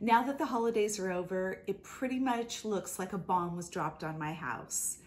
Now that the holidays are over, it pretty much looks like a bomb was dropped on my house.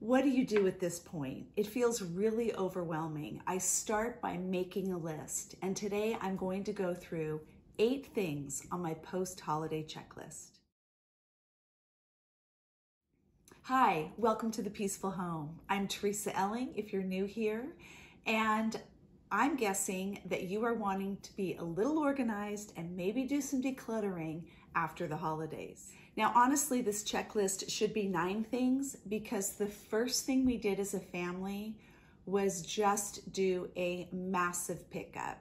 What do you do at this point? It feels really overwhelming. I start by making a list, and today I'm going to go through 8 things on my post-holiday checklist. Hi, welcome to The Peaceful Home. I'm TeresaElling if you're new here, and I'm guessing that you are wanting to be a little organized and maybe do some decluttering after the holidays. Now, honestly, this checklist should be 9 things because the first thing we did as a family was just do a massive pickup.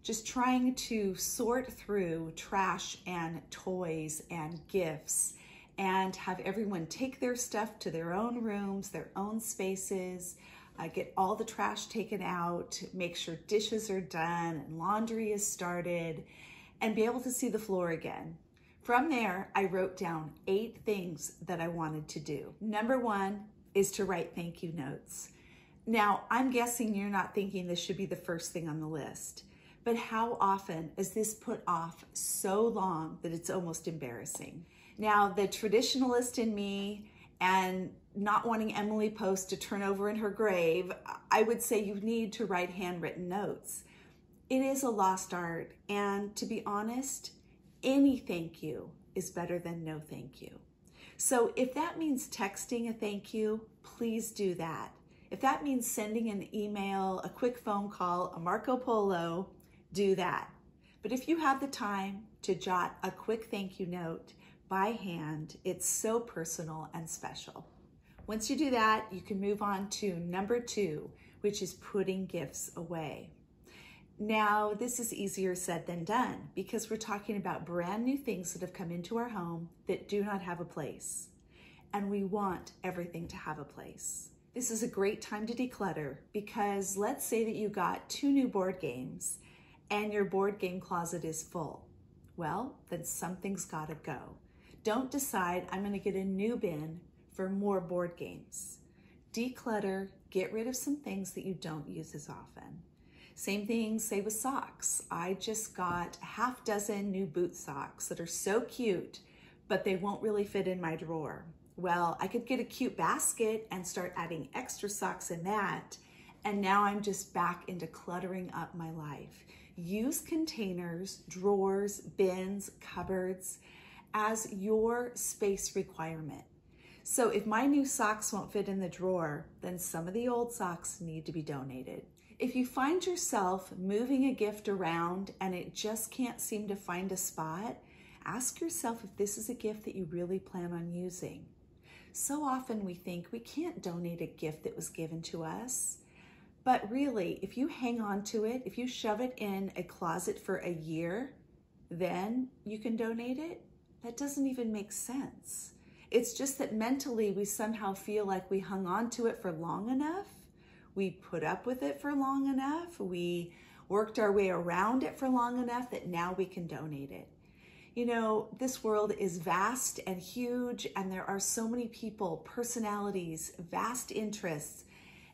Just trying to sort through trash and toys and gifts and have everyone take their stuff to their own rooms, their own spaces, get all the trash taken out, make sure dishes are done and laundry is started, and be able to see the floor again. From there, I wrote down 8 things that I wanted to do. Number 1 is to write thank you notes. Now, I'm guessing you're not thinking this should be the first thing on the list, but how often is this put off so long that it's almost embarrassing? Now, the traditionalist in me and not wanting Emily Post to turn over in her grave, I would say you need to write handwritten notes. It is a lost art, and to be honest, any thank you is better than no thank you. So if that means texting a thank you, please do that. If that means sending an email, a quick phone call, a Marco Polo, do that. But if you have the time to jot a quick thank you note by hand, it's so personal and special. Once you do that, you can move on to number 2, which is putting gifts away. Now, this is easier said than done because we're talking about brand new things that have come into our home that do not have a place. And we want everything to have a place. This is a great time to declutter because let's say that you got 2 new board games and your board game closet is full. Well, then something's gotta go. Don't decide I'm gonna get a new bin for more board games. Declutter, get rid of some things that you don't use as often. Same thing, say with socks. I just got a half dozen new boot socks that are so cute, but they won't really fit in my drawer. Well, I could get a cute basket and start adding extra socks in that, and now I'm just back into cluttering up my life. Use containers, drawers, bins, cupboards as your space requirement. So if my new socks won't fit in the drawer, then some of the old socks need to be donated. If you find yourself moving a gift around and it just can't seem to find a spot, ask yourself if this is a gift that you really plan on using. So often we think we can't donate a gift that was given to us, but really, if you hang on to it, if you shove it in a closet for a year, then you can donate it. That doesn't even make sense. It's just that mentally we somehow feel like we hung on to it for long enough. We put up with it for long enough. We worked our way around it for long enough that now we can donate it. You know, this world is vast and huge, and there are so many people, personalities, vast interests,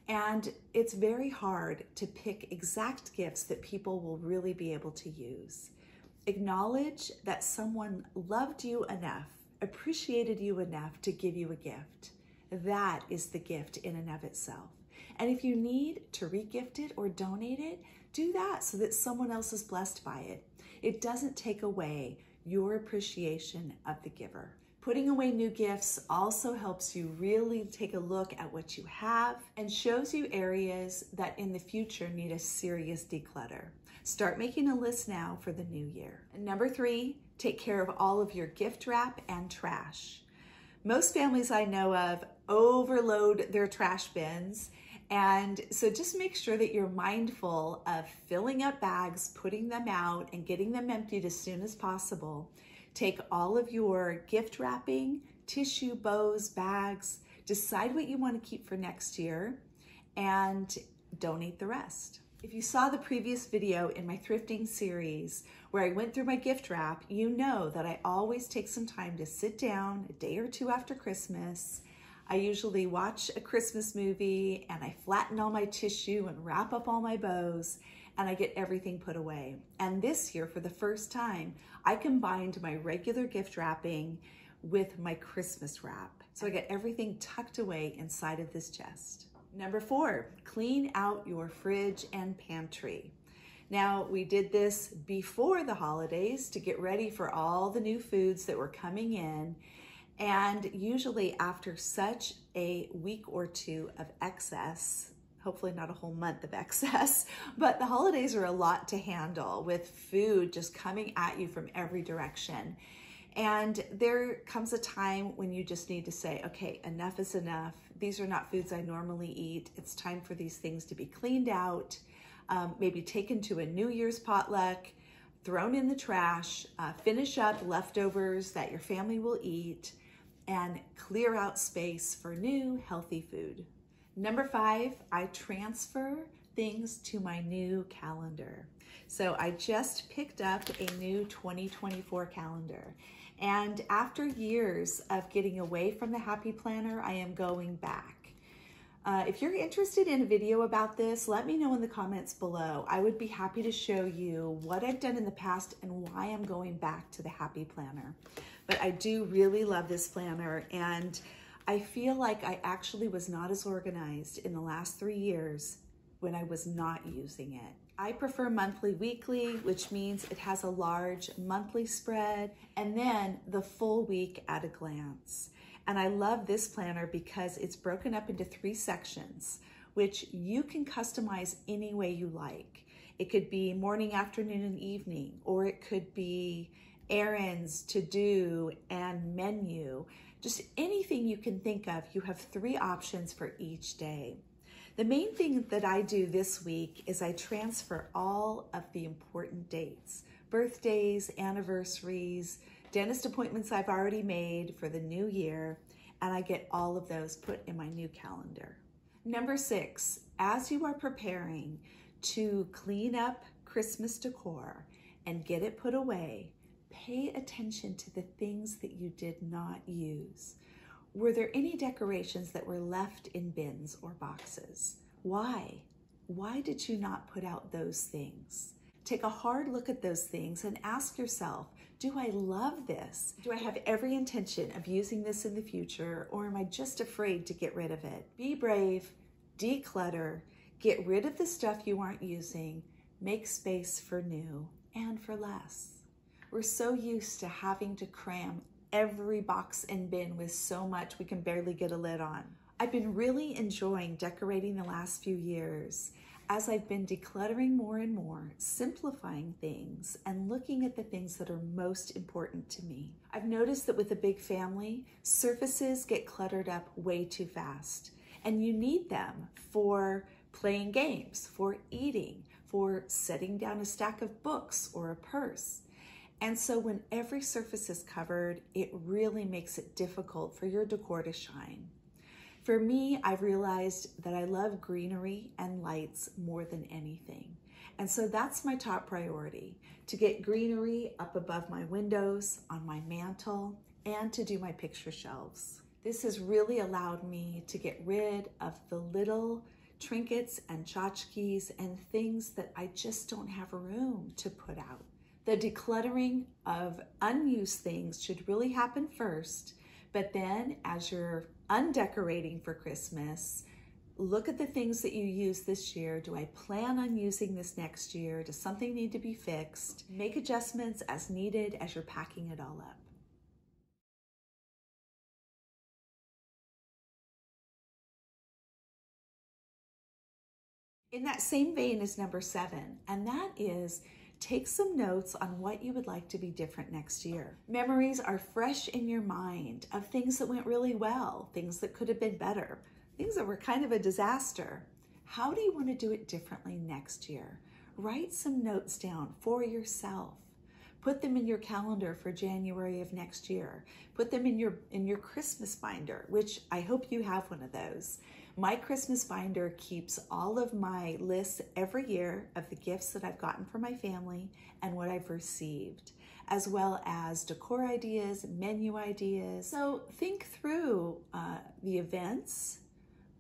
and it's very hard to pick exact gifts that people will really be able to use. Acknowledge that someone loved you enough, appreciated you enough to give you a gift. That is the gift in and of itself. And if you need to regift it or donate it, do that so that someone else is blessed by it. It doesn't take away your appreciation of the giver. Putting away new gifts also helps you really take a look at what you have and shows you areas that in the future need a serious declutter. Start making a list now for the new year. And number 3, take care of all of your gift wrap and trash. Most families I know of overload their trash bins, and so just make sure that you're mindful of filling up bags, putting them out, and getting them emptied as soon as possible. Take all of your gift wrapping, tissue, bows, bags, decide what you want to keep for next year, and donate the rest. If you saw the previous video in my thrifting series where I went through my gift wrap, you know that I always take some time to sit down a day or 2 after Christmas. I usually watch a Christmas movie and I flatten all my tissue and wrap up all my bows, and I get everything put away. And this year, for the first time, I combined my regular gift wrapping with my Christmas wrap. So I get everything tucked away inside of this chest. Number 4, clean out your fridge and pantry. Now, we did this before the holidays to get ready for all the new foods that were coming in. And usually after such a week or two of excess, hopefully not a whole month of excess, but the holidays are a lot to handle with food just coming at you from every direction. And there comes a time when you just need to say, okay, enough is enough. These are not foods I normally eat. It's time for these things to be cleaned out, maybe taken to a New Year's potluck, thrown in the trash, finish up leftovers that your family will eat, and clear out space for new, healthy food. Number 5, I transfer things to my new calendar. So I just picked up a new 2024 calendar. And after years of getting away from the Happy Planner, I am going back. If you're interested in a video about this, let me know in the comments below. I would be happy to show you what I've done in the past and why I'm going back to the Happy Planner. But I do really love this planner, and I feel like I actually was not as organized in the last 3 years when I was not using it. I prefer monthly weekly, which means it has a large monthly spread and then the full week at a glance. And I love this planner because it's broken up into 3 sections, which you can customize any way you like. It could be morning, afternoon, and evening, or it could be errands, to do, and menu. Just anything you can think of, you have 3 options for each day. The main thing that I do this week is I transfer all of the important dates, birthdays, anniversaries, dentist appointments I've already made for the new year, and I get all of those put in my new calendar. Number 6, as you are preparing to clean up Christmas decor and get it put away, pay attention to the things that you did not use. Were there any decorations that were left in bins or boxes? Why? Why did you not put out those things? Take a hard look at those things and ask yourself, do I love this? Do I have every intention of using this in the future, or am I just afraid to get rid of it? Be brave, declutter, get rid of the stuff you aren't using, make space for new and for less. We're so used to having to cram every box and bin with so much we can barely get a lid on. I've been really enjoying decorating the last few years as I've been decluttering more and more, simplifying things, and looking at the things that are most important to me. I've noticed that with a big family, surfaces get cluttered up way too fast, and you need them for playing games, for eating, for setting down a stack of books or a purse. And so when every surface is covered, it really makes it difficult for your decor to shine. For me, I've realized that I love greenery and lights more than anything. And so that's my top priority, to get greenery up above my windows, on my mantle, and to do my picture shelves. This has really allowed me to get rid of the little trinkets and tchotchkes and things that I just don't have room to put out. The decluttering of unused things should really happen first, but then as you're undecorating for Christmas, look at the things that you use this year. Do I plan on using this next year? Does something need to be fixed? Make adjustments as needed as you're packing it all up. In that same vein is number 7, and that is take some notes on what you would like to be different next year. Memories are fresh in your mind of things that went really well, things that could have been better, things that were kind of a disaster. How do you want to do it differently next year? Write some notes down for yourself. Put them in your calendar for January of next year. Put them in your Christmas binder, which I hope you have one of those. My Christmas binder keeps all of my lists every year of the gifts that I've gotten from my family and what I've received, as well as decor ideas, menu ideas. So think through the events,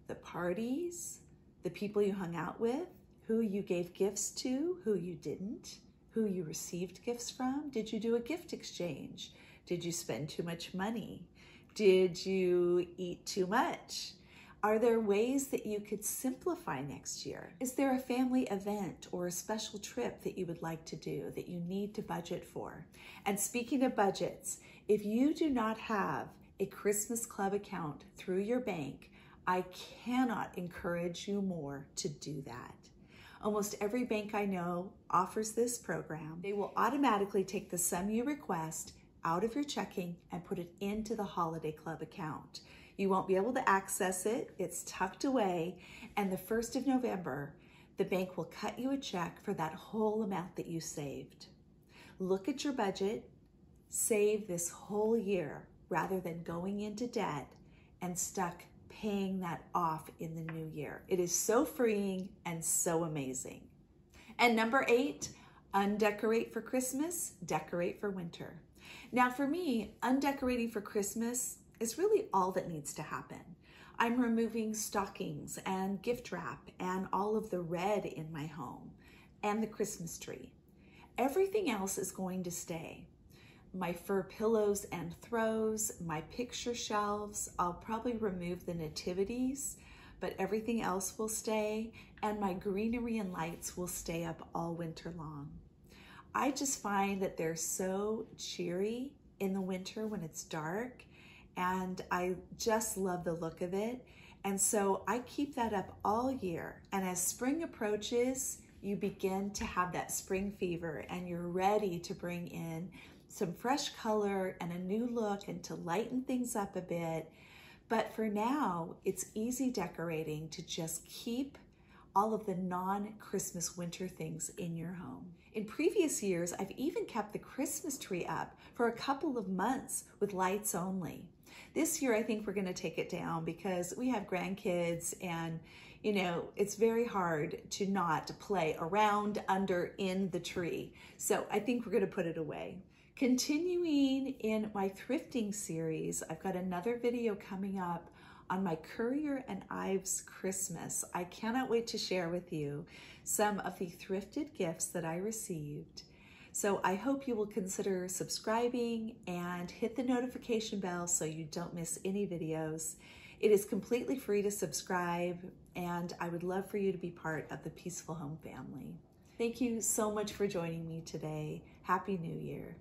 the parties, the people you hung out with, who you gave gifts to, who you didn't, who you received gifts from. Did you do a gift exchange? Did you spend too much money? Did you eat too much? Are there ways that you could simplify next year? Is there a family event or a special trip that you would like to do that you need to budget for? And speaking of budgets, if you do not have a Christmas Club account through your bank, I cannot encourage you more to do that. Almost every bank I know offers this program. They will automatically take the sum you request out of your checking and put it into the Holiday Club account. You won't be able to access it. It's tucked away. And the 1st of November, the bank will cut you a check for that whole amount that you saved. Look at your budget, save this whole year rather than going into debt and stuck paying that off in the new year. It is so freeing and so amazing. And number 8, undecorate for Christmas, decorate for winter. Now for me, undecorating for Christmas is really all that needs to happen. I'm removing stockings and gift wrap and all of the red in my home and the Christmas tree. Everything else is going to stay. My fur pillows and throws, my picture shelves, I'll probably remove the nativities, but everything else will stay, and my greenery and lights will stay up all winter long. I just find that they're so cheery in the winter when it's dark, and I just love the look of it. And so I keep that up all year. And as spring approaches, you begin to have that spring fever and you're ready to bring in some fresh color and a new look and to lighten things up a bit. But for now, it's easy decorating to just keep all of the non-Christmas winter things in your home. In previous years, I've even kept the Christmas tree up for a couple of months with lights only. This year, I think we're gonna take it down because we have grandkids and you know, it's very hard to not play around, under, in the tree. So I think we're gonna put it away. Continuing in my thrifting series, I've got another video coming up on my Currier and Ives Christmas. I cannot wait to share with you some of the thrifted gifts that I received. So I hope you will consider subscribing and hit the notification bell so you don't miss any videos. It is completely free to subscribe, and I would love for you to be part of the Peaceful Home family. Thank you so much for joining me today. Happy New Year.